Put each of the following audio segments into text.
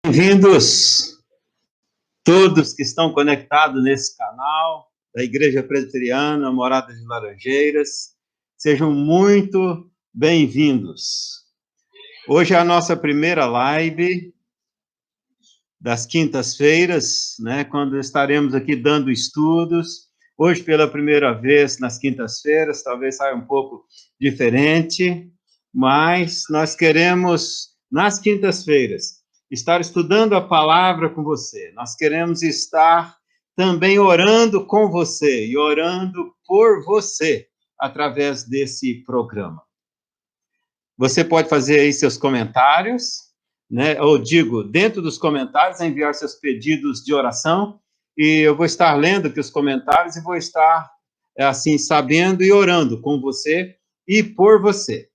Bem-vindos todos que estão conectados nesse canal da Igreja Presbiteriana Morada de Laranjeiras. Sejam muito bem-vindos. Hoje é a nossa primeira live das quintas-feiras, né, quando estaremos aqui dando estudos. Hoje, pela primeira vez, nas quintas-feiras, talvez saia um pouco diferente, mas nós queremos, nas quintas-feiras, estar estudando a palavra com você. Nós queremos estar também orando com você e orando por você através desse programa. Você pode fazer aí seus comentários, né? Ou digo, dentro dos comentários, enviar seus pedidos de oração, e eu vou estar lendo aqui os comentários e vou estar, assim, sabendo e orando com você e por você.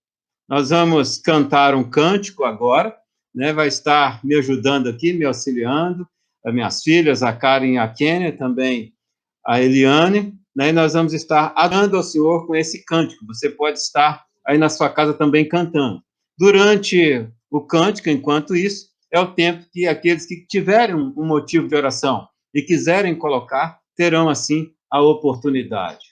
Nós vamos cantar um cântico agora, né? Vai estar me ajudando aqui, me auxiliando, as minhas filhas, a Karen e a Kênia, também a Eliane, né? E nós vamos estar adorando ao Senhor com esse cântico. Você pode estar aí na sua casa também cantando. Durante o cântico, enquanto isso, é o tempo que aqueles que tiverem um motivo de oração e quiserem colocar, terão, assim, a oportunidade.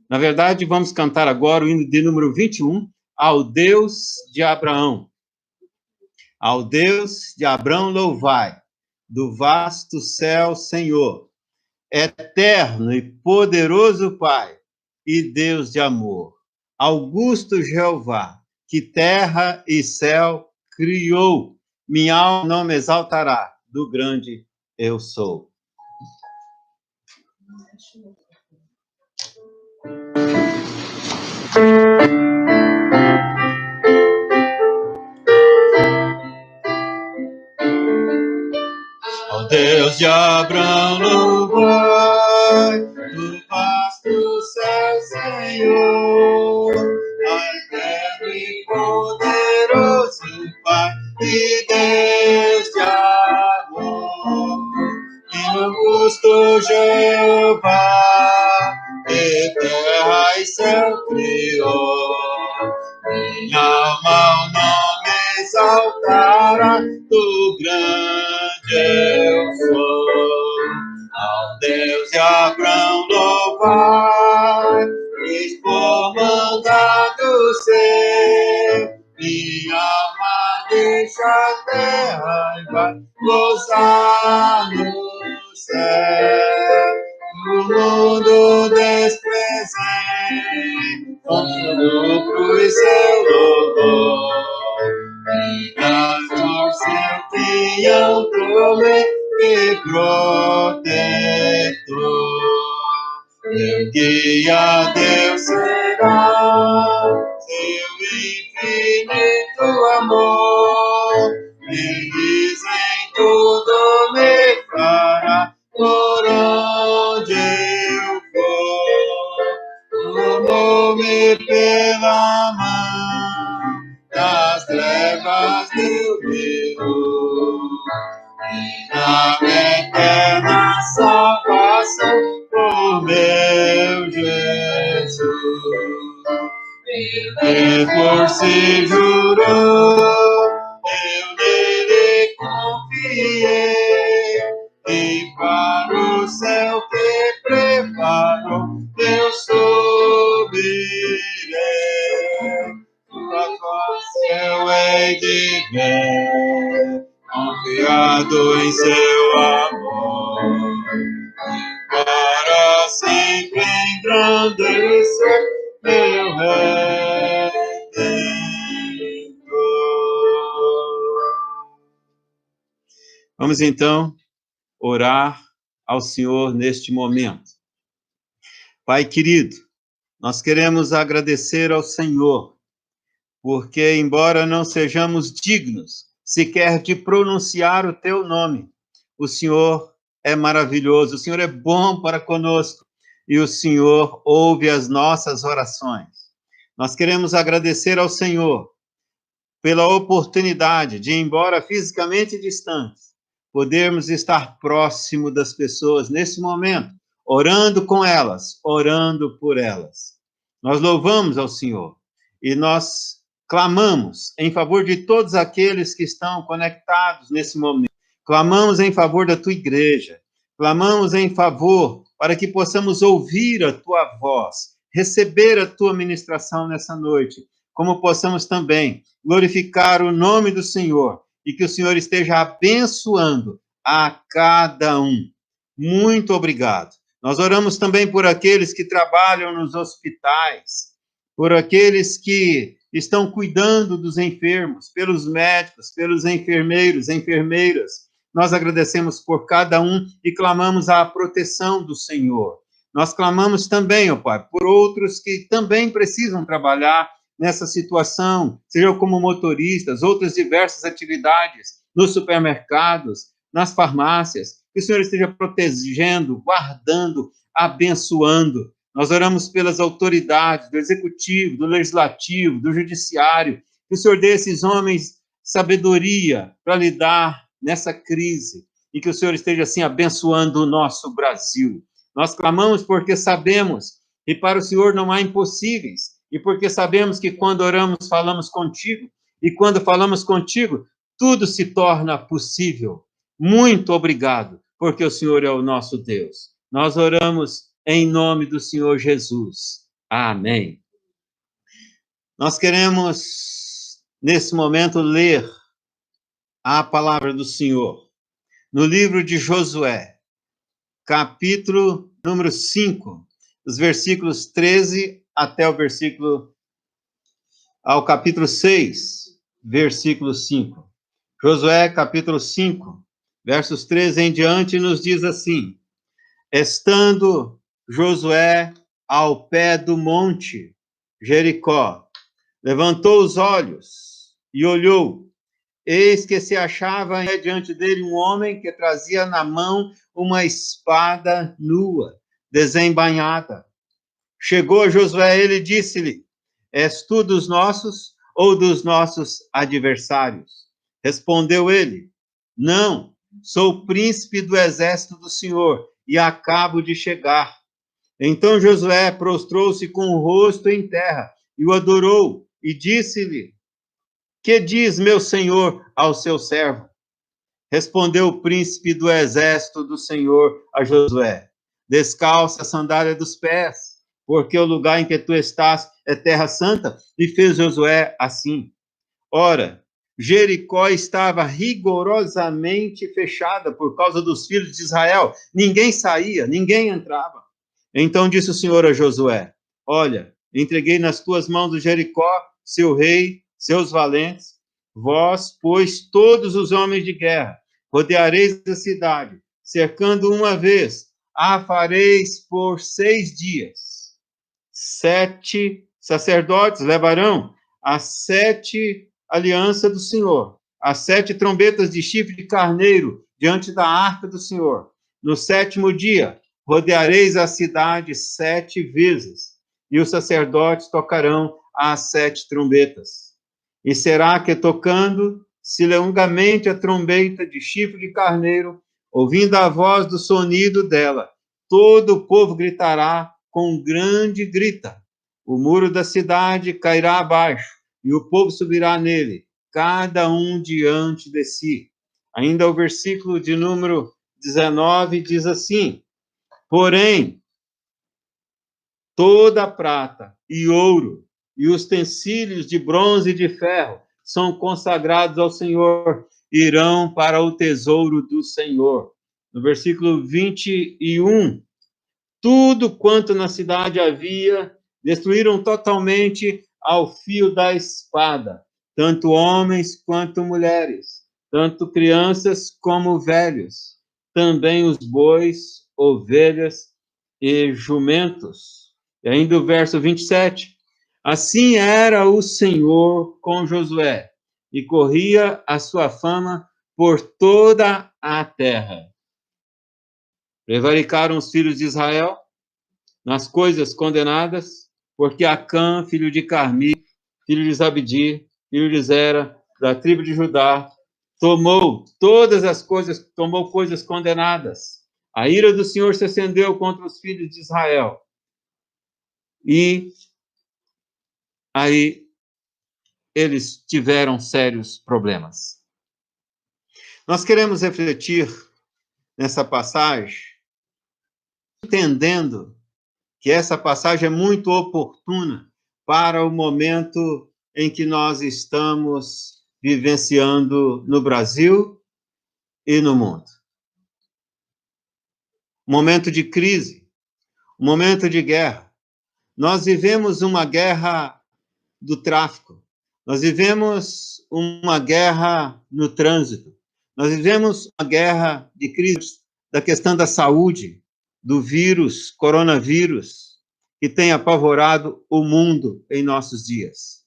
Na verdade, vamos cantar agora o hino de número 21, Ao Deus de Abraão. Ao Deus de Abraão louvai, do vasto céu, Senhor, eterno e poderoso Pai, e Deus de amor. Augusto Jeová, que terra e céu criou, minha alma não me exaltará, do grande eu sou. Ó Deus de Abraão, louvai, do vasto céu, Senhor, eterno e poderoso Pai, e Deus de amor, e augusto Jeová, que terra e céu criou, minha alma não me exaltará, do grande eu sou. Ao Deus de Abraão louvai, por mandado ser, minha alma deixa a terra e vai gozar no céu. O mundo desprezei, com lucro e seu louvor, das mãos seu pinhão tomei e protetor. Meu guia Deus será, seu infinito amor, feliz em tudo me fará, por onde eu for. Tomou-me pela mão, das trevas do rio, e na eterna salvação, por meu Jesus. E por si jurou, eu nele confiei, e para o céu que preparou, eu subirei. Tua face eu hei de ver, confiado em seu amor, para sempre engrandecer meu Redentor. Vamos então orar ao Senhor neste momento. Pai querido, nós queremos agradecer ao Senhor, porque embora não sejamos dignos sequer de pronunciar o teu nome, o Senhor é maravilhoso, o Senhor é bom para conosco e o Senhor ouve as nossas orações. Nós queremos agradecer ao Senhor pela oportunidade de, embora fisicamente distantes, podermos estar próximo das pessoas nesse momento, orando com elas, orando por elas. Nós louvamos ao Senhor e nós clamamos em favor de todos aqueles que estão conectados nesse momento, Clamamos em favor da tua igreja. Clamamos em favor para que possamos ouvir a tua voz, receber a tua ministração nessa noite, como possamos também glorificar o nome do Senhor e que o Senhor esteja abençoando a cada um. Muito obrigado. Nós oramos também por aqueles que trabalham nos hospitais, por aqueles que estão cuidando dos enfermos, pelos médicos, pelos enfermeiros, enfermeiras. Nós agradecemos por cada um e clamamos a proteção do Senhor. Nós clamamos também, ó Pai, por outros que também precisam trabalhar nessa situação, sejam como motoristas, outras diversas atividades, nos supermercados, nas farmácias, que o Senhor esteja protegendo, guardando, abençoando. Nós oramos pelas autoridades do executivo, do legislativo, do judiciário, que o Senhor dê a esses homens sabedoria para lidar nessa crise e que o Senhor esteja assim abençoando o nosso Brasil. Nós clamamos porque sabemos que para o Senhor não há impossíveis e porque sabemos que quando oramos falamos contigo e quando falamos contigo tudo se torna possível. Muito obrigado, porque o Senhor é o nosso Deus. Nós oramos em nome do Senhor Jesus. Amém. Nós queremos, nesse momento, ler a palavra do Senhor no livro de Josué, capítulo número 5, os versículos 13 até ao capítulo 6, versículo 5. Josué, capítulo 5, versos 13 em diante, nos diz assim: estando Josué ao pé do monte Jericó, levantou os olhos e olhou. Eis que se achava diante dele um homem que trazia na mão uma espada nua, desembainhada. Chegou Josué a ele e disse-lhe: és tu dos nossos ou dos nossos adversários? Respondeu ele: não, sou príncipe do exército do Senhor e acabo de chegar. Então Josué prostrou-se com o rosto em terra e o adorou e disse-lhe: que diz meu senhor ao seu servo? Respondeu o príncipe do exército do Senhor a Josué: descalça a sandália dos pés, porque o lugar em que tu estás é terra santa. E fez Josué assim. Ora, Jericó estava rigorosamente fechada por causa dos filhos de Israel. Ninguém saía, ninguém entrava. Então disse o Senhor a Josué: olha, entreguei nas tuas mãos o Jericó, seu rei, seus valentes. Vós, pois, todos os homens de guerra, rodeareis a cidade, cercando uma vez, a fareis por 6 dias. 7 sacerdotes levarão as 7 alianças do Senhor, as 7 trombetas de chifre de carneiro diante da arca do Senhor. No 7º dia, rodeareis a cidade 7 vezes, e os sacerdotes tocarão as 7 trombetas. E será que, tocando se longamente a trombeta de chifre de carneiro, ouvindo a voz do sonido dela, todo o povo gritará com grande grita. O muro da cidade cairá abaixo, e o povo subirá nele, cada um diante de si. Ainda o versículo de número 19 diz assim: porém, toda a prata e ouro e utensílios de bronze e de ferro são consagrados ao Senhor, irão para o tesouro do Senhor. No versículo 21, tudo quanto na cidade havia, destruíram totalmente ao fio da espada, tanto homens quanto mulheres, tanto crianças como velhos, também os bois, ovelhas e jumentos. E ainda o verso 27, assim era o Senhor com Josué, e corria a sua fama por toda a terra. Prevaricaram os filhos de Israel nas coisas condenadas, porque Acã, filho de Carmi, filho de Zabdi, filho de Zera, da tribo de Judá, tomou coisas condenadas. A ira do Senhor se acendeu contra os filhos de Israel. E aí eles tiveram sérios problemas. Nós queremos refletir nessa passagem, entendendo que essa passagem é muito oportuna para o momento em que nós estamos vivenciando no Brasil e no mundo. Momento de crise, momento de guerra. Nós vivemos uma guerra do tráfico, nós vivemos uma guerra no trânsito, nós vivemos uma guerra de crise da questão da saúde, do vírus, coronavírus, que tem apavorado o mundo em nossos dias.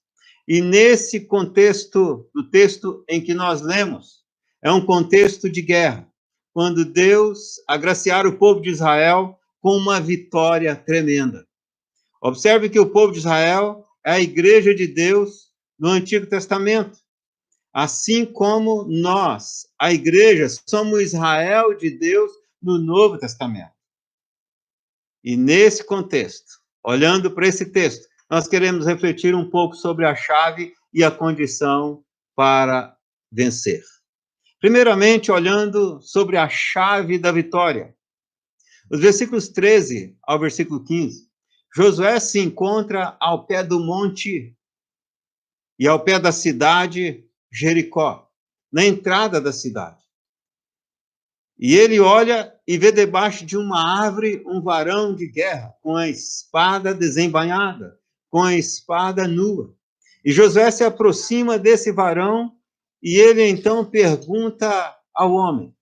E nesse contexto, o texto em que nós lemos, é um contexto de guerra, quando Deus agraciara o povo de Israel com uma vitória tremenda. Observe que o povo de Israel é a igreja de Deus no Antigo Testamento, assim como nós, a igreja, somos Israel de Deus no Novo Testamento. E nesse contexto, olhando para esse texto, nós queremos refletir um pouco sobre a chave e a condição para vencer. Primeiramente, olhando sobre a chave da vitória. Os versículos 13 ao versículo 15. Josué se encontra ao pé do monte e ao pé da cidade Jericó, na entrada da cidade. E ele olha e vê debaixo de uma árvore um varão de guerra, com a espada desembainhada, com a espada nua. E Josué se aproxima desse varão e ele então pergunta ao homem: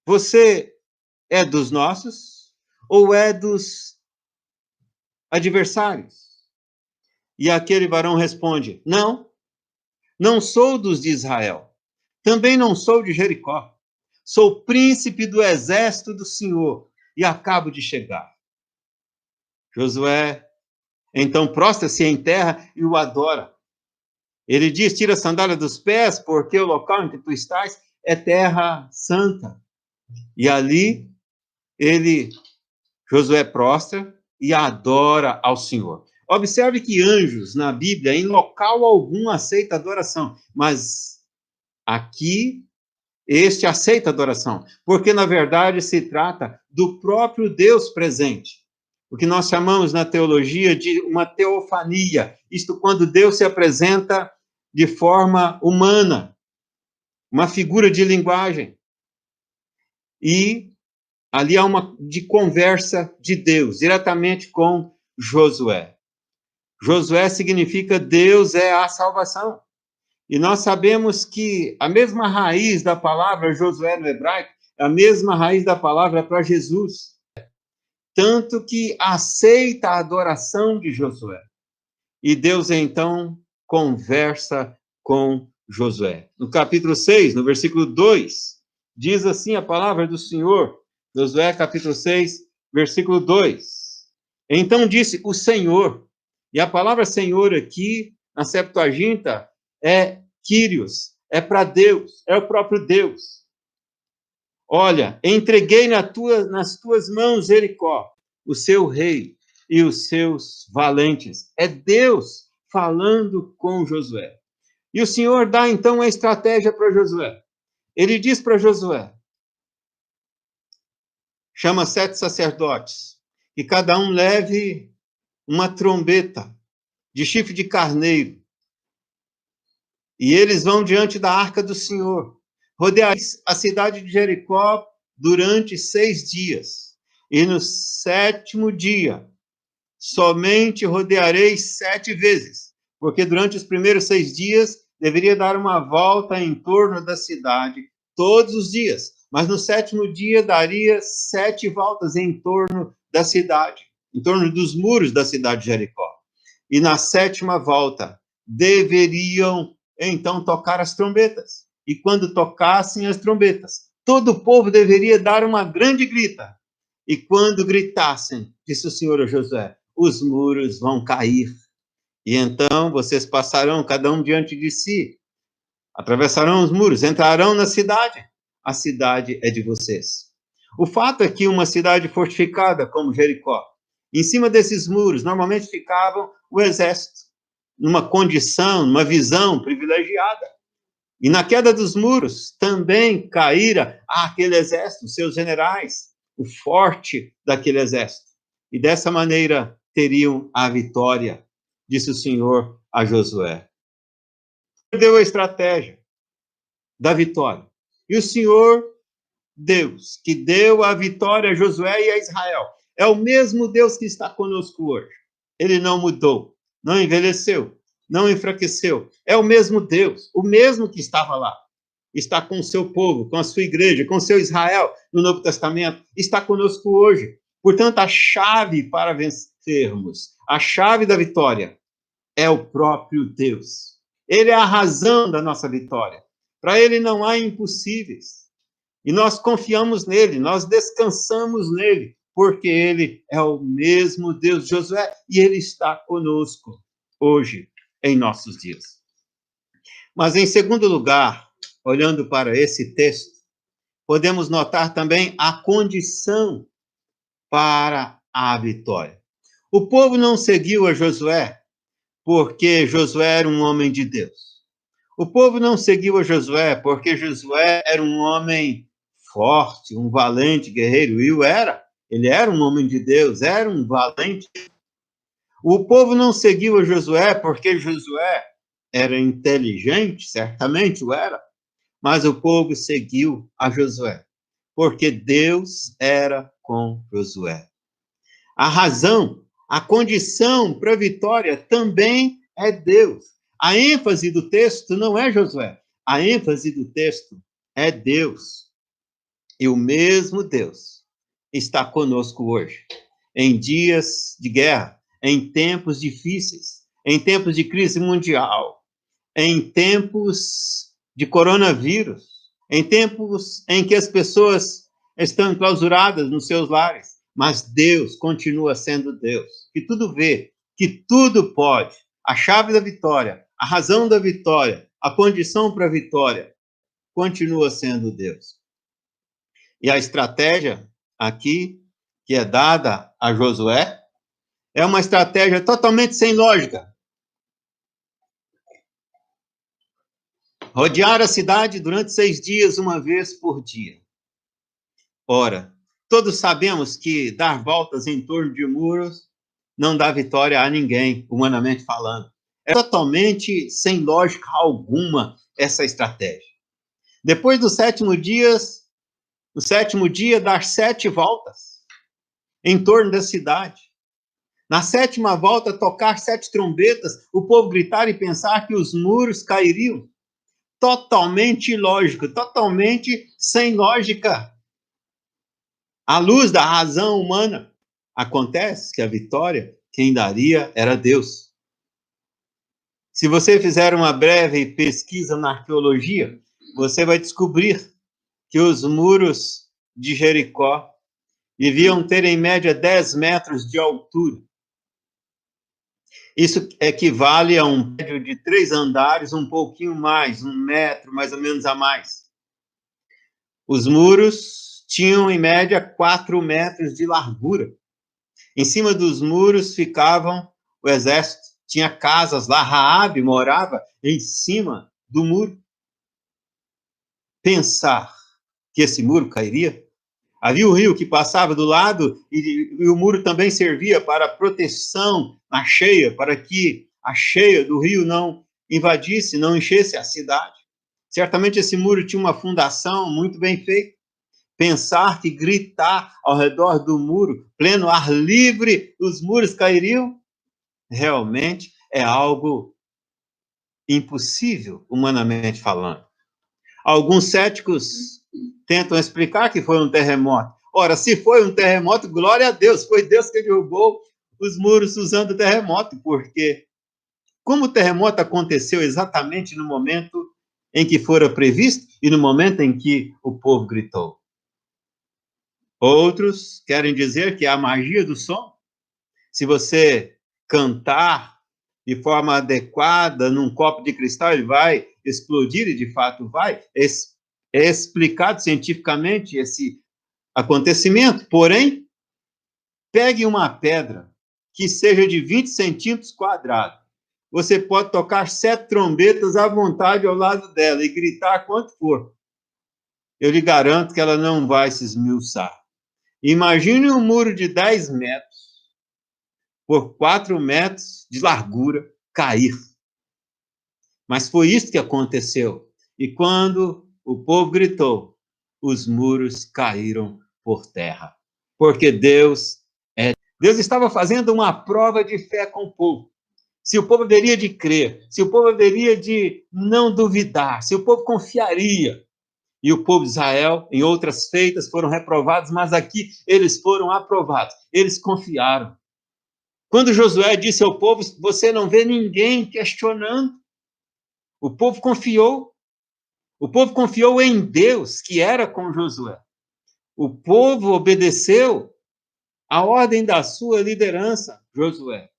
você é dos nossos ou é dos adversários? E aquele varão responde: não, não sou dos de Israel, também não sou de Jericó, sou príncipe do exército do Senhor e acabo de chegar. Josué então prostra-se em terra e o adora. Ele diz: tira a sandália dos pés, porque o local em que tu estás é terra santa. E ali Josué prostra e adora ao Senhor. Observe que anjos na Bíblia, em local algum, aceita adoração, mas aqui este aceita adoração, porque na verdade se trata do próprio Deus presente. O que nós chamamos na teologia de uma teofania, isto quando Deus se apresenta de forma humana, uma figura de linguagem. E ali há uma de conversa de Deus, diretamente com Josué. Josué significa Deus é a salvação. E nós sabemos que a mesma raiz da palavra Josué no hebraico é a mesma raiz da palavra para Jesus. Tanto que aceita a adoração de Josué. E Deus então conversa com Josué. No capítulo 6, no versículo 2, diz assim a palavra do Senhor, Josué capítulo 6, versículo 2. Então disse o Senhor, e a palavra Senhor aqui, na Septuaginta, é Kyrios, é para Deus, é o próprio Deus. Olha, entreguei nas tuas mãos Jericó, o seu rei e os seus valentes. É Deus falando com Josué. E o Senhor dá então uma estratégia para Josué. Ele diz para Josué: chama 7 sacerdotes, e cada um leve uma trombeta de chifre de carneiro. E eles vão diante da arca do Senhor. Rodeareis a cidade de Jericó durante 6 dias. E no 7º dia, somente rodeareis 7 vezes. Porque durante os primeiros 6 dias, deveria dar uma volta em torno da cidade, todos os dias. Mas no 7º dia, daria 7 voltas em torno da cidade, em torno dos muros da cidade de Jericó. E na 7ª volta, deveriam então tocar as trombetas. E quando tocassem as trombetas, todo o povo deveria dar uma grande grita. E quando gritassem, disse o Senhor a Josué, os muros vão cair. E então vocês passarão, cada um diante de si, atravessarão os muros, entrarão na cidade. A cidade é de vocês. O fato é que uma cidade fortificada como Jericó, em cima desses muros, normalmente ficavam o exército, numa condição, numa visão privilegiada. E na queda dos muros também caíra aquele exército, seus generais, o forte daquele exército. E dessa maneira teriam a vitória, disse o Senhor a Josué. Deu a estratégia da vitória. E o Senhor, Deus, que deu a vitória a Josué e a Israel, é o mesmo Deus que está conosco hoje. Ele não mudou, não envelheceu, não enfraqueceu. É o mesmo Deus, o mesmo que estava lá. Está com o seu povo, com a sua igreja, com o seu Israel no Novo Testamento. Está conosco hoje. Portanto, a chave para vencermos, a chave da vitória, é o próprio Deus. Ele é a razão da nossa vitória. Para ele não há impossíveis. E nós confiamos nele, nós descansamos nele, porque ele é o mesmo Deus de Josué e ele está conosco hoje, em nossos dias. Mas, em segundo lugar, olhando para esse texto, podemos notar também a condição para a vitória. O povo não seguiu a Josué porque Josué era um homem de Deus. O povo não seguiu a Josué porque Josué era um homem forte, um valente guerreiro, e o era. Ele era um homem de Deus, era um valente. O povo não seguiu a Josué porque Josué era inteligente, certamente o era, mas o povo seguiu a Josué porque Deus era com Josué. A razão, a condição para a vitória também é Deus. A ênfase do texto não é Josué, a ênfase do texto é Deus. E o mesmo Deus está conosco hoje, em dias de guerra, em tempos difíceis, em tempos de crise mundial, em tempos de coronavírus, em tempos em que as pessoas estão enclausuradas nos seus lares, mas Deus continua sendo Deus, que tudo vê, que tudo pode. A chave da vitória, a razão da vitória, a condição para a vitória, continua sendo Deus. E a estratégia aqui, que é dada a Josué, é uma estratégia totalmente sem lógica. Rodear a cidade durante 6 dias, uma vez por dia. Ora, todos sabemos que dar voltas em torno de muros não dá vitória a ninguém, humanamente falando. É totalmente sem lógica alguma essa estratégia. Depois do sétimo dia, dar 7 voltas em torno da cidade. Na 7ª volta, tocar 7 trombetas, o povo gritar e pensar que os muros cairiam. Totalmente ilógico, totalmente sem lógica. À luz da razão humana, acontece que a vitória, quem daria era Deus. Se você fizer uma breve pesquisa na arqueologia, você vai descobrir que os muros de Jericó deviam ter em média 10 metros de altura. Isso equivale a um prédio de 3 andares, um pouquinho mais, 1 metro mais ou menos a mais. Os muros tinham, em média, 4 metros de largura. Em cima dos muros ficavam o exército. Tinha casas lá, Raabe morava em cima do muro. Pensar que esse muro cairia? Havia o rio que passava do lado e o muro também servia para proteção na cheia, para que a cheia do rio não invadisse, não enchesse a cidade. Certamente esse muro tinha uma fundação muito bem feita. Pensar que gritar ao redor do muro, pleno ar livre, os muros cairiam, realmente é algo impossível, humanamente falando. Alguns céticos tentam explicar que foi um terremoto. Ora, se foi um terremoto, glória a Deus, foi Deus que derrubou os muros usando o terremoto, porque como o terremoto aconteceu exatamente no momento em que fora previsto e no momento em que o povo gritou. Outros querem dizer que é a magia do som. Se você cantar de forma adequada num copo de cristal, ele vai explodir, e de fato vai. É explicado cientificamente esse acontecimento. Porém, pegue uma pedra que seja de 20 centímetros quadrados você pode tocar 7 trombetas à vontade ao lado dela e gritar quanto for. Eu lhe garanto que ela não vai se esmiuçar. Imagine um muro de 10 metros por 4 metros de largura cair. Mas foi isso que aconteceu. E quando o povo gritou, os muros caíram por terra. Porque Deus estava fazendo uma prova de fé com o povo. Se o povo haveria de crer, se o povo haveria de não duvidar, se o povo confiaria. E o povo de Israel, em outras feitas, foram reprovados, mas aqui eles foram aprovados. Eles confiaram. Quando Josué disse ao povo, você não vê ninguém questionando. O povo confiou. O povo confiou em Deus, que era com Josué. O povo obedeceu a ordem da sua liderança, Josué.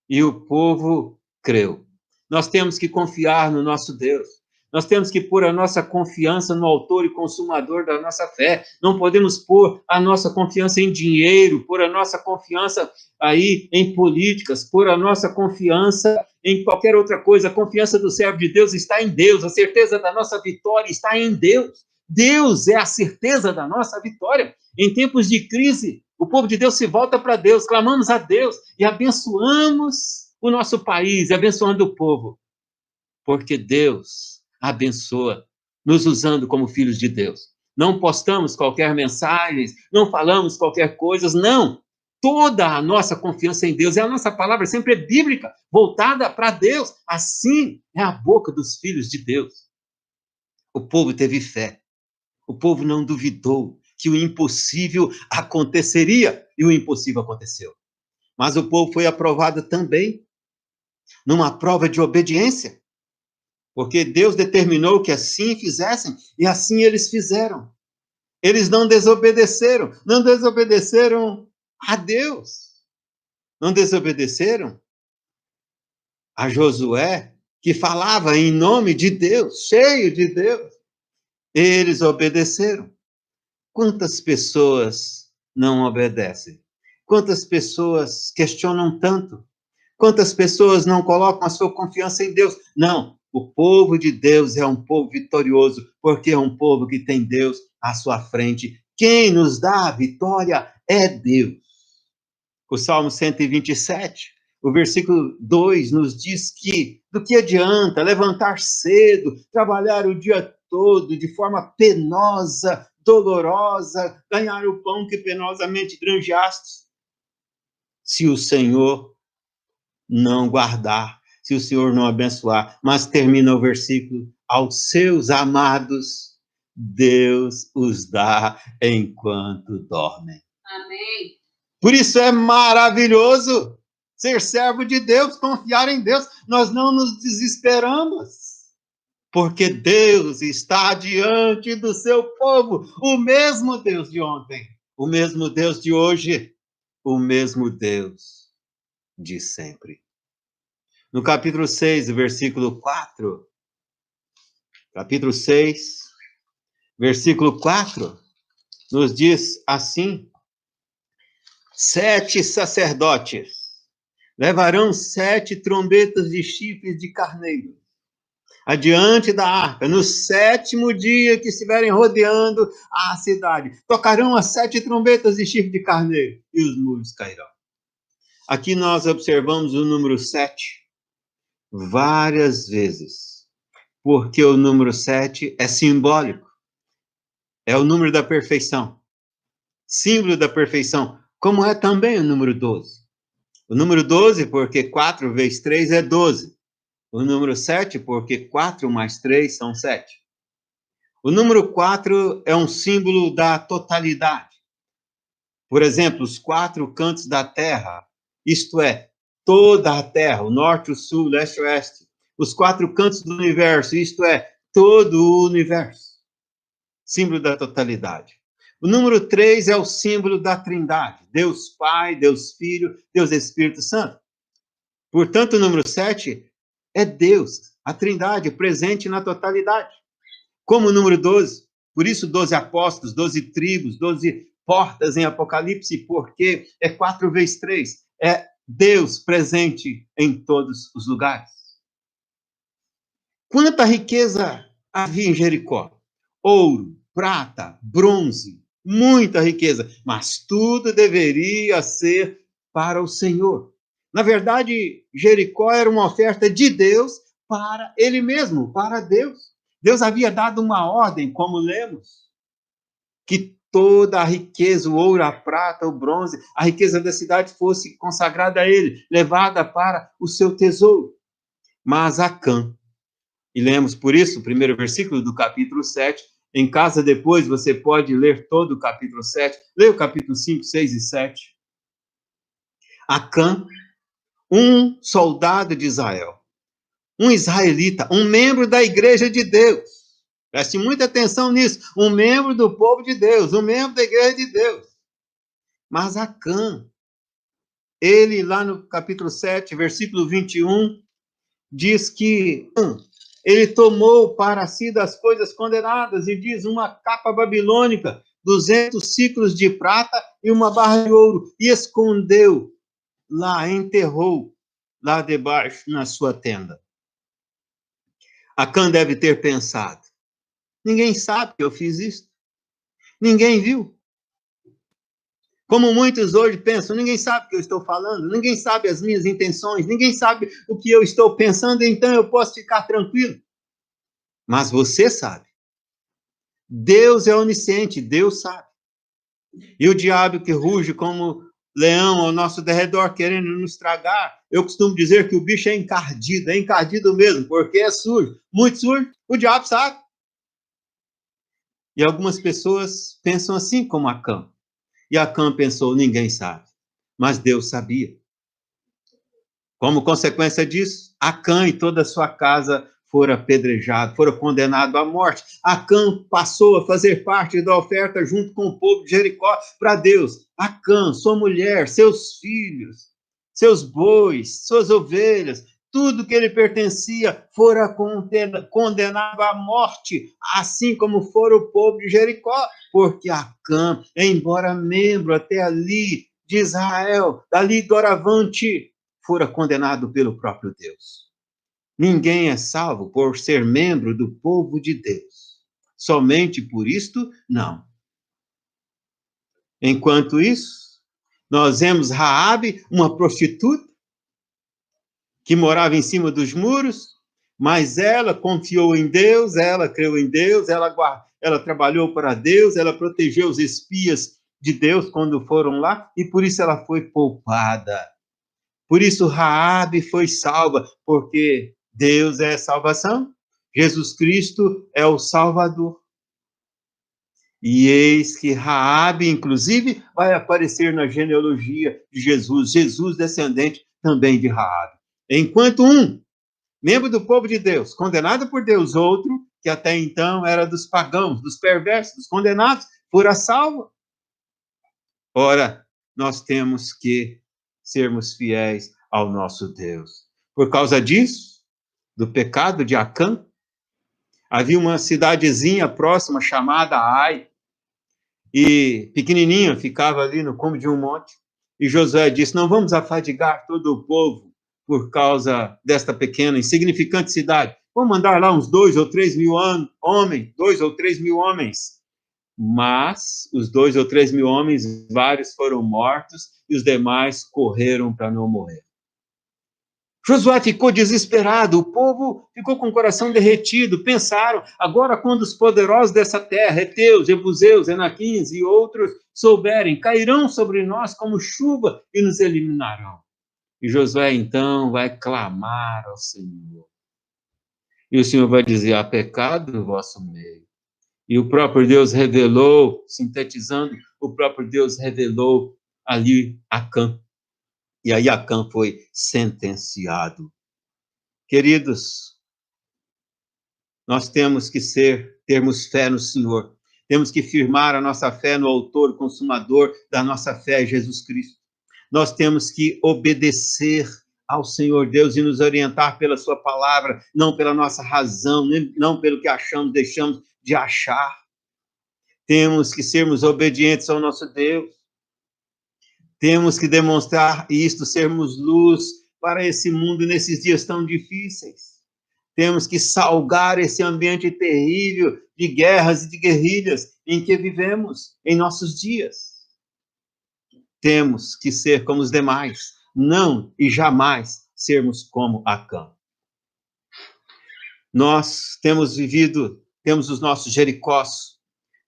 E o povo creu. Nós temos que confiar no nosso Deus. Nós temos que pôr a nossa confiança no autor e consumador da nossa fé. Não podemos pôr a nossa confiança em dinheiro, pôr a nossa confiança aí em políticas, pôr a nossa confiança em qualquer outra coisa. A confiança do servo de Deus está em Deus. A certeza da nossa vitória está em Deus. Deus é a certeza da nossa vitória. Em tempos de crise, o povo de Deus se volta para Deus, clamamos a Deus e abençoamos o nosso país, abençoando o povo. Porque Deus abençoa, nos usando como filhos de Deus. Não postamos qualquer mensagem, não falamos qualquer coisa, não. Toda a nossa confiança em Deus, e a nossa palavra sempre é bíblica, voltada para Deus. Assim é a boca dos filhos de Deus. O povo teve fé. O povo não duvidou que o impossível aconteceria, e o impossível aconteceu. Mas o povo foi aprovado também numa prova de obediência. Porque Deus determinou que assim fizessem, e assim eles fizeram. Eles não desobedeceram a Deus. Não desobedeceram a Josué, que falava em nome de Deus, cheio de Deus. Eles obedeceram. Quantas pessoas não obedecem? Quantas pessoas questionam tanto? Quantas pessoas não colocam a sua confiança em Deus? Não, o povo de Deus é um povo vitorioso, porque é um povo que tem Deus à sua frente. Quem nos dá a vitória é Deus. O Salmo 127, o versículo 2 nos diz que do que adianta levantar cedo, trabalhar o dia todo de forma penosa, dolorosa, ganhar o pão que penosamente granjeaste, se o Senhor não guardar, se o Senhor não abençoar. Mas termina o versículo: aos seus amados, Deus os dá enquanto dormem. Amém. Por isso é maravilhoso ser servo de Deus, confiar em Deus. Nós não nos desesperamos, porque Deus está diante do seu povo, o mesmo Deus de ontem, o mesmo Deus de hoje, o mesmo Deus de sempre. No capítulo 6, versículo 4, capítulo 6, versículo 4, nos diz assim: 7 sacerdotes levarão 7 trombetas de chifres de carneiro adiante da arca, no 7º dia que estiverem rodeando a cidade. Tocarão as 7 trombetas de chifre de carneiro e os muros cairão. Aqui nós observamos o número 7 várias vezes, porque o número 7 é simbólico. É o número da perfeição, símbolo da perfeição, como é também o número 12. O número 12, porque 4 vezes 3 é 12. O número 7, porque 4 mais 3 são 7. O número 4 é um símbolo da totalidade. Por exemplo, os 4 cantos da terra, isto é, toda a terra, o norte, o sul, o leste e o oeste. Os 4 cantos do universo, isto é, todo o universo. Símbolo da totalidade. O número 3 é o símbolo da Trindade. Deus Pai, Deus Filho, Deus Espírito Santo. Portanto, o número 7 é Deus, a Trindade, presente na totalidade. Como o número 12. Por isso, 12 apóstolos, 12 tribos, 12 portas em Apocalipse, porque é 4 vezes 3. É Deus presente em todos os lugares. Quanta riqueza havia em Jericó? Ouro, prata, bronze, muita riqueza, mas tudo deveria ser para o Senhor. Na verdade, Jericó era uma oferta de Deus para ele mesmo, para Deus. Deus havia dado uma ordem, como lemos, que toda a riqueza, o ouro, a prata, o bronze, a riqueza da cidade fosse consagrada a ele, levada para o seu tesouro. Mas Acã, e lemos por isso o primeiro versículo do capítulo 7, em casa depois você pode ler todo o capítulo 7, leia o capítulo 5, 6 e 7. Acã, um soldado de Israel, um israelita, um membro da igreja de Deus. Preste muita atenção nisso. Um membro do povo de Deus, um membro da igreja de Deus. Mas Acã, ele lá no capítulo 7, versículo 21, diz que ele tomou para si das coisas condenadas e diz uma capa babilônica, 200 ciclos de prata e uma barra de ouro, e escondeu lá, enterrou lá debaixo na sua tenda. Acã deve ter pensado, ninguém sabe que eu fiz isso, ninguém viu. Como muitos hoje pensam, ninguém sabe o que eu estou falando, ninguém sabe as minhas intenções, ninguém sabe o que eu estou pensando, então eu posso ficar tranquilo. Mas você sabe. Deus é onisciente, Deus sabe. E o diabo que ruge como leão ao nosso derredor, querendo nos tragar, eu costumo dizer que o bicho é encardido mesmo, porque é sujo, muito sujo, o diabo sabe. E algumas pessoas pensam assim como Acã. E Acã pensou, ninguém sabe, mas Deus sabia. Como consequência disso, Acã e toda a sua casa foram apedrejados, foram condenados à morte. Acã passou a fazer parte da oferta junto com o povo de Jericó para Deus. Acã, sua mulher, seus filhos, seus bois, suas ovelhas, tudo que ele pertencia fora condenado à morte, assim como fora o povo de Jericó, porque Acã, embora membro até ali de Israel, dali doravante, fora condenado pelo próprio Deus. Ninguém é salvo por ser membro do povo de Deus. Somente por isto, não. Enquanto isso, nós vemos Raabe, uma prostituta, que morava em cima dos muros, mas ela confiou em Deus, ela creu em Deus, ela trabalhou para Deus, ela protegeu os espias de Deus quando foram lá, e por isso ela foi poupada. Por isso Raabe foi salva, porque Deus é salvação, Jesus Cristo é o Salvador. E eis que Raabe, inclusive, vai aparecer na genealogia de Jesus, Jesus descendente também de Raabe. Enquanto um, membro do povo de Deus, condenado por Deus, outro, que até então era dos pagãos, dos perversos, dos condenados, fora salvo. Ora, nós temos que sermos fiéis ao nosso Deus. Por causa disso, do pecado de Acã, havia uma cidadezinha próxima chamada Ai, e pequenininha, ficava ali no cume de um monte, e Josué disse, não vamos afadigar todo o povo por causa desta pequena, insignificante cidade. Vamos mandar lá uns 2 ou 3 mil homens, 2 ou 3 mil homens. Mas os 2 ou 3 mil homens, vários foram mortos, e os demais correram para não morrer. Josué ficou desesperado, o povo ficou com o coração derretido, pensaram, agora quando os poderosos dessa terra, heteus, jebuseus, enaquins e outros souberem, cairão sobre nós como chuva e nos eliminarão. E Josué então vai clamar ao Senhor. E o Senhor vai dizer, há pecado no vosso meio. E o próprio Deus revelou, sintetizando, o próprio Deus revelou ali Acã. E aí Acã foi sentenciado. Queridos, nós temos que termos fé no Senhor. Temos que firmar a nossa fé no autor e consumador da nossa fé, Jesus Cristo. Nós temos que obedecer ao Senhor Deus e nos orientar pela sua palavra, não pela nossa razão, não pelo que achamos, deixamos de achar. Temos que sermos obedientes ao nosso Deus. Temos que demonstrar isto, sermos luz para esse mundo nesses dias tão difíceis. Temos que salgar esse ambiente terrível de guerras e de guerrilhas em que vivemos em nossos dias. Temos que ser como os demais, não e jamais sermos como Acã. Nós temos os nossos Jericós,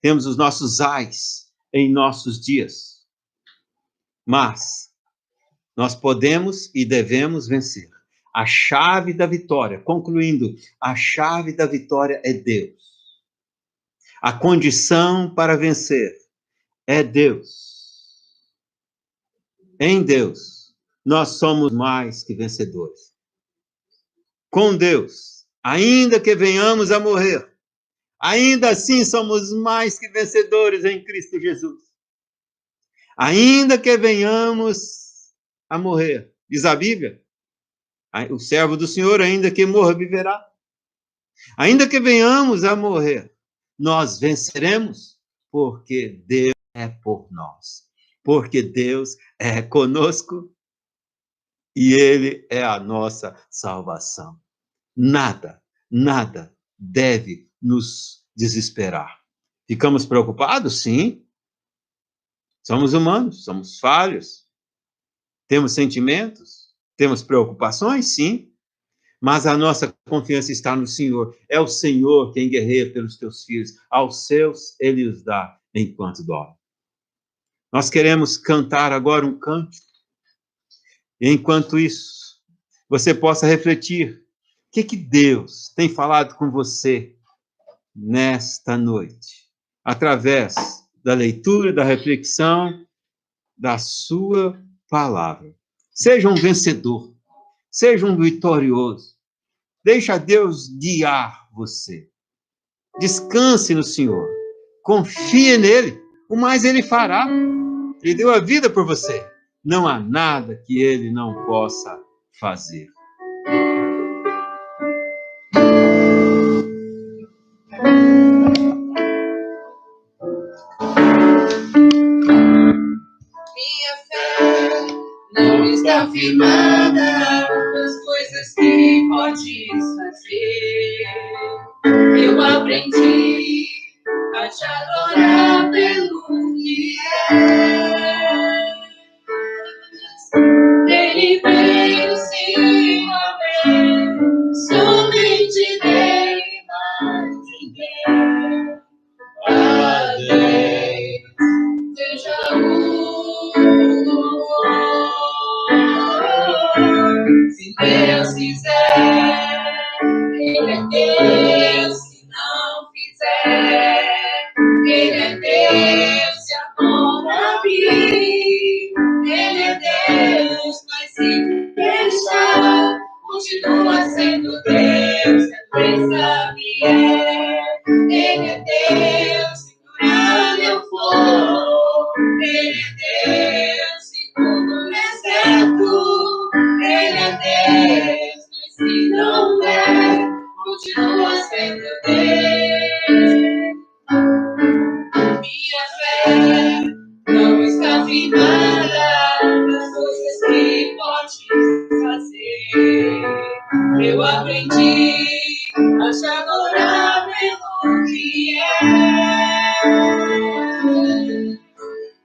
temos os nossos Ais em nossos dias. Mas nós podemos e devemos vencer. A chave da vitória, concluindo, a chave da vitória é Deus. A condição para vencer é Deus. Em Deus, nós somos mais que vencedores. Com Deus, ainda que venhamos a morrer, ainda assim somos mais que vencedores em Cristo Jesus. Ainda que venhamos a morrer, diz a Bíblia, o servo do Senhor, ainda que morra, viverá. Ainda que venhamos a morrer, nós venceremos, porque Deus é por nós. Porque Deus é conosco e Ele é a nossa salvação. Nada deve nos desesperar. Ficamos preocupados? Sim. Somos humanos, somos falhos. Temos sentimentos, temos preocupações? Sim. Mas a nossa confiança está no Senhor. É o Senhor quem guerreia pelos teus filhos. Aos seus, Ele os dá enquanto dorme. Nós queremos cantar agora um cântico. E enquanto isso, você possa refletir. O que Deus tem falado com você nesta noite? Através da leitura, da reflexão, da sua palavra. Seja um vencedor. Seja um vitorioso. Deixa Deus guiar você. Descanse no Senhor. Confie nele. O mais ele fará. Ele deu a vida por você. Não há nada que ele não possa fazer. Minha fé não está firmada nas coisas que podes fazer. Eu aprendi a te adorar pelo que és. Ele veio sim, amém. Somente dele, mais ninguém. A Deus seja se Deus quiser, Ele é Deus. Se não fizer, Ele é Deus. Se a mão abrir, Ele é Deus. Mas se fechar, continua sendo Deus. Se a bênção vier, Ele é Deus. Segurando eu for, Ele é Deus. Se tudo é certo, Ele é Deus. Mas se não é, continua sendo Deus. Minha fé não está firmada nas coisas que podes fazer. Eu aprendi a te adorar pelo que é.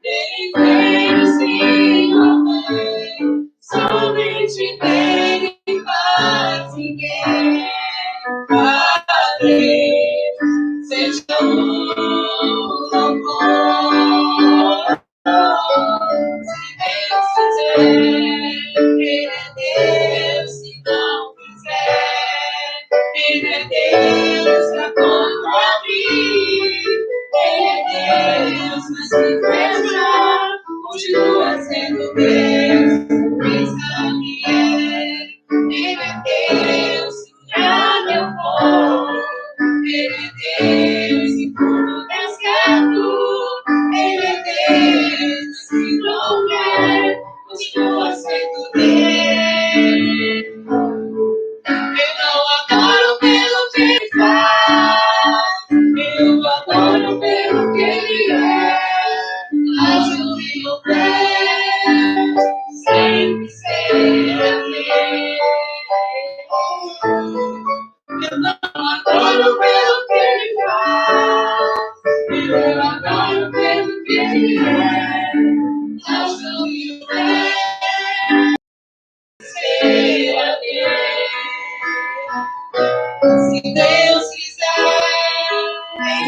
Ele veio sim, amém. Somente dele faz ninguém. A Deus seja louvor. Se Deus quiser, Ele é Deus. Se não quiser, Ele é Deus. Se a porta abrir, Ele é Deus. Mas se fechar, continua sendo Deus. Pensa que Ele é Deus. Segurado eu vou, Ele é Deus. Se tudo der certo, Ele é Deus. Mas se não quer, continua sendo Deus. Eu não adoro pelo que Ele faz, eu adoro pelo que Ele é. Ajude meu pé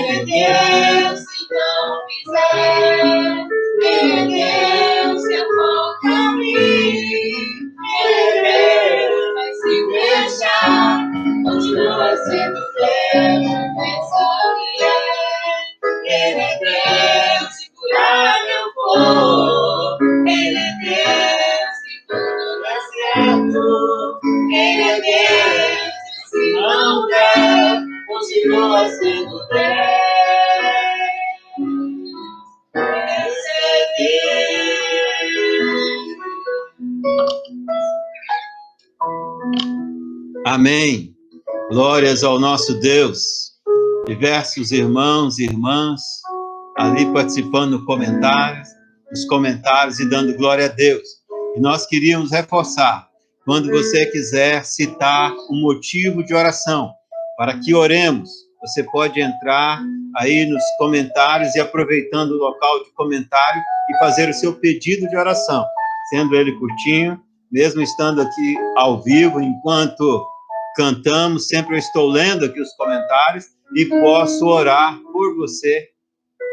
Ele é Deus, se não fizer. Ele é Deus, se a contra mim. Ele é Deus, mas se deixar, continua sendo Deus, pensa que é. Ele é Deus, se curar eu vou. Ele é Deus, se tudo der certo. Ele é Deus, se não der, continua sendo Deus. Esse é Deus. Amém. Glórias ao nosso Deus. Diversos irmãos e irmãs ali participando nos comentários e dando glória a Deus. E nós queríamos reforçar, quando você quiser citar um motivo de oração, para que oremos, você pode entrar aí nos comentários e aproveitando o local de comentário e fazer o seu pedido de oração, sendo ele curtinho, mesmo estando aqui ao vivo, enquanto cantamos, sempre eu estou lendo aqui os comentários e posso orar por você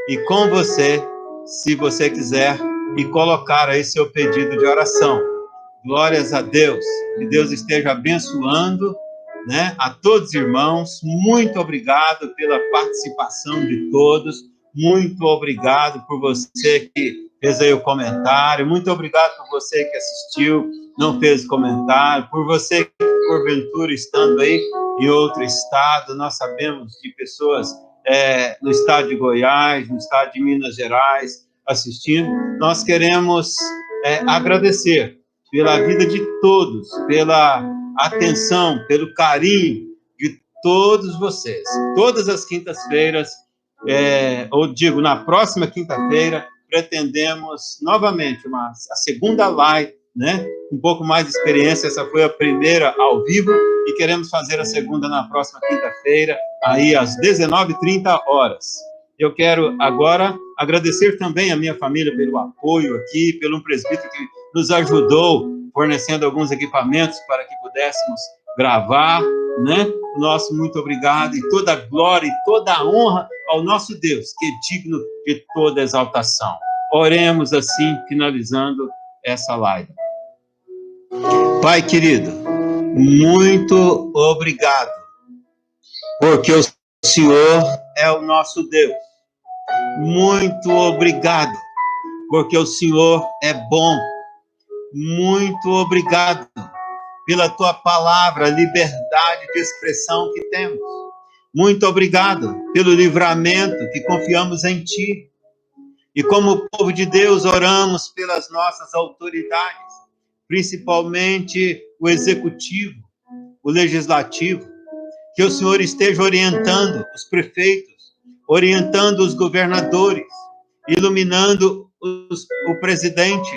e com você, se você quiser, e colocar aí seu pedido de oração. Glórias a Deus, que Deus esteja abençoando, né, a todos os irmãos. Muito obrigado pela participação de todos, muito obrigado por você que fez aí o comentário, muito obrigado por você que assistiu, não fez comentário, por você que, porventura, estando aí em outro estado, nós sabemos de pessoas no estado de Goiás, no estado de Minas Gerais, assistindo. Nós queremos agradecer pela vida de todos, pela atenção, pelo carinho de todos vocês. Todas as quintas-feiras, ou digo, na próxima quinta-feira, pretendemos novamente a segunda live, né? Um pouco mais de experiência, essa foi a primeira ao vivo, e queremos fazer a segunda na próxima quinta-feira, aí às 19h30. Eu quero agora agradecer também a minha família pelo apoio aqui, pelo presbítero que nos ajudou, fornecendo alguns equipamentos para que pudéssemos gravar, né? Nosso muito obrigado, e toda a glória e toda a honra ao nosso Deus, que é digno de toda exaltação. Oremos assim, finalizando essa live. Pai querido, muito obrigado, porque o Senhor é o nosso Deus. Muito obrigado, porque o Senhor é bom. Muito obrigado pela tua palavra, liberdade de expressão que temos. Muito obrigado pelo livramento que confiamos em ti. E como povo de Deus, oramos pelas nossas autoridades, principalmente o executivo, o legislativo, que o Senhor esteja orientando os prefeitos, orientando os governadores, iluminando o presidente,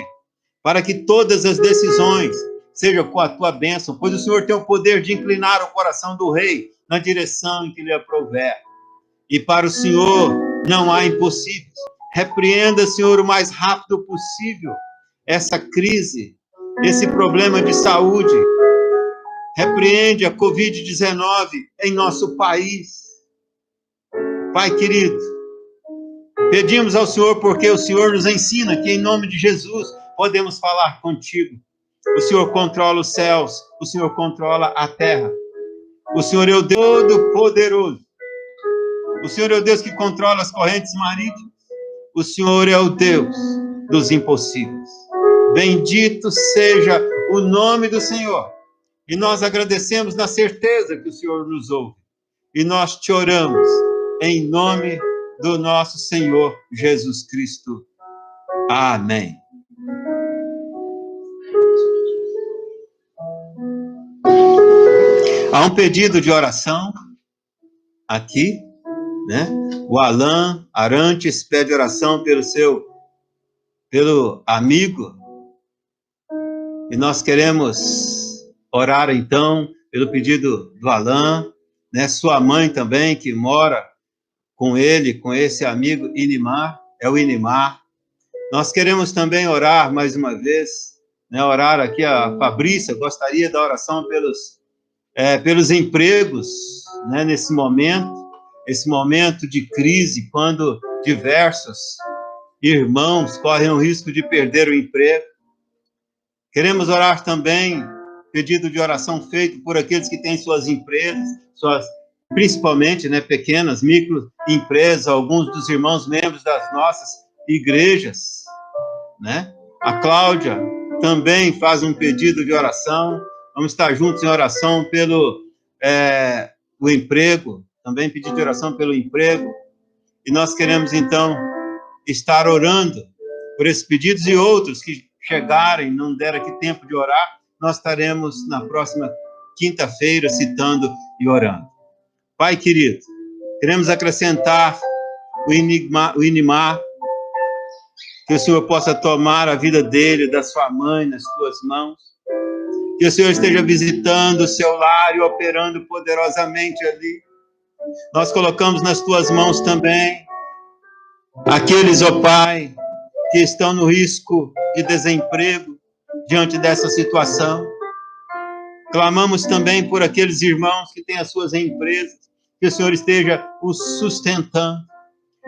para que todas as decisões sejam com a tua bênção, pois o Senhor tem o poder de inclinar o coração do rei na direção em que lhe aprouver. E para o Senhor não há impossíveis. Repreenda, Senhor, o mais rápido possível essa crise, esse problema de saúde. Repreende a Covid-19 em nosso país. Pai querido, pedimos ao Senhor, porque o Senhor nos ensina que em nome de Jesus podemos falar contigo. O Senhor controla os céus, o Senhor controla a terra. O Senhor é o Deus Todo-Poderoso. O Senhor é o Deus que controla as correntes marítimas. O Senhor é o Deus dos impossíveis. Bendito seja o nome do Senhor. E nós agradecemos na certeza que o Senhor nos ouve. E nós te oramos em nome do nosso Senhor Jesus Cristo. Amém. Há um pedido de oração aqui, né? O Alan Arantes pede oração pelo amigo. E nós queremos orar então pelo pedido do Alan, né? Sua mãe também, que mora com ele, com esse amigo Inimar, é o Inimar. Nós queremos também orar mais uma vez, né? Orar aqui a Fabrícia, gostaria da oração pelos empregos, né, nesse momento, esse momento de crise, quando diversos irmãos correm o risco de perder o emprego. Queremos orar também, pedido de oração feito por aqueles que têm suas empresas, principalmente, né, pequenas, microempresas, alguns dos irmãos membros das nossas igrejas, né? A Cláudia também faz um pedido de oração. Vamos estar juntos em oração pelo o emprego, também pedido de oração pelo emprego. E nós queremos, então, estar orando por esses pedidos e outros que chegarem, não der aqui tempo de orar, nós estaremos na próxima quinta-feira citando e orando. Pai querido, queremos acrescentar o Inimar, que o Senhor possa tomar a vida dele, da sua mãe, nas tuas mãos, que o Senhor esteja visitando o seu lar e operando poderosamente ali. Nós colocamos nas tuas mãos também aqueles, ó Pai, que estão no risco de desemprego diante dessa situação. Clamamos também por aqueles irmãos que têm as suas empresas, que o Senhor esteja os sustentando,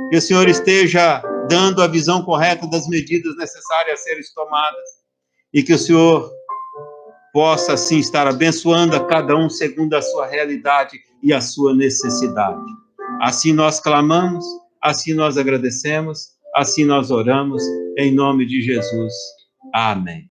que o Senhor esteja dando a visão correta das medidas necessárias a serem tomadas, e que o Senhor possa, assim, estar abençoando a cada um segundo a sua realidade e a sua necessidade. Assim nós clamamos, assim nós agradecemos, assim nós oramos, em nome de Jesus. Amém.